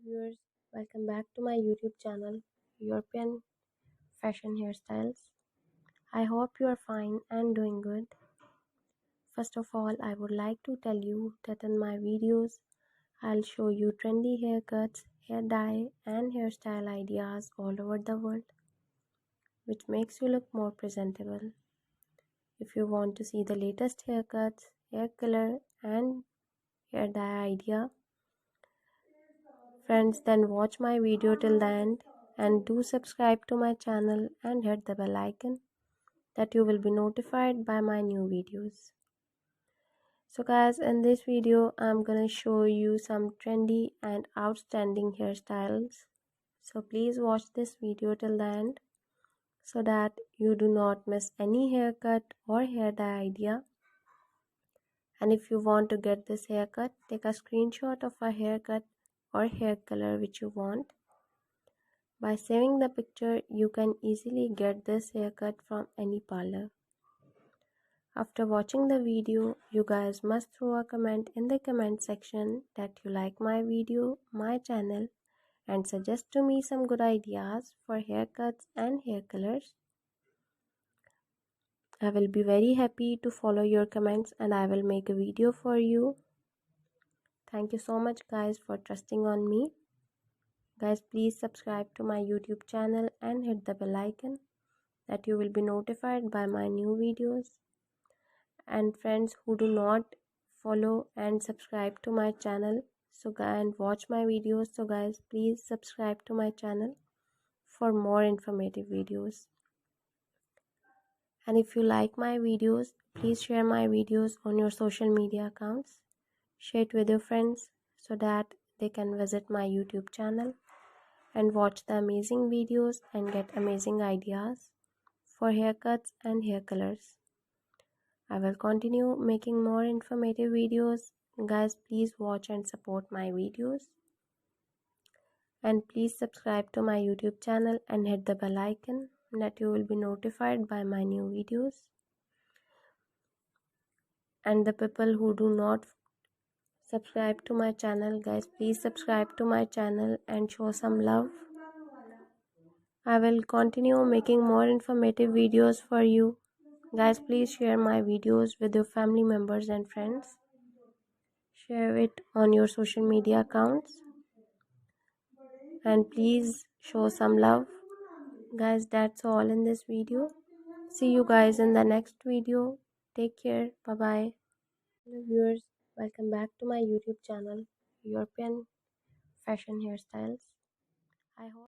viewers, welcome back to my YouTube channel, European Fashion Hairstyles. I hope you are fine and doing good. First of all, I would like to tell you that in my videos, I'll show you trendy haircuts, hair dye and hairstyle ideas all over the world, which makes you look more presentable. If you want to see the latest haircuts, hair color and hair dye idea, friends, then watch my video till the end and do subscribe to my channel and hit the bell icon that you will be notified by my new videos. So guys, in this video I'm gonna show you some trendy and outstanding hairstyles. So please watch this video till the end so that you do not miss any haircut or hair dye idea. And if you want to get this haircut, take a screenshot of a haircut or hair color which you want. By saving the picture, you can easily get this haircut from any parlor. After watching the video, you guys must throw a comment in the comment section that you like my video, my channel, and suggest to me some good ideas for haircuts and hair colors. I will be very happy to follow your comments and I will make a video for you. Thank you so much guys for trusting on me. Guys, please subscribe to my YouTube channel and hit the bell icon that you will be notified by my new videos. And friends who do not follow and subscribe to my channel and watch my videos, so guys, please subscribe to my channel for more informative videos. And if you like my videos, please share my videos on your social media accounts. Share it with your friends so that they can visit my YouTube channel and watch the amazing videos and get amazing ideas for haircuts and hair colors. I will continue making more informative videos. Guys, please watch and support my videos. And please subscribe to my YouTube channel and hit the bell icon that you will be notified by my new videos. And the people who do not subscribe to my channel, guys, please subscribe to my channel and show some love. I will continue making more informative videos for you. Guys, please share my videos with your family members and friends. Share it on your social media accounts. And please show some love. Guys, that's all in this video. See you guys in the next video. Take care. Bye bye. Hello viewers, welcome back to my YouTube channel, European Fashion Hairstyles.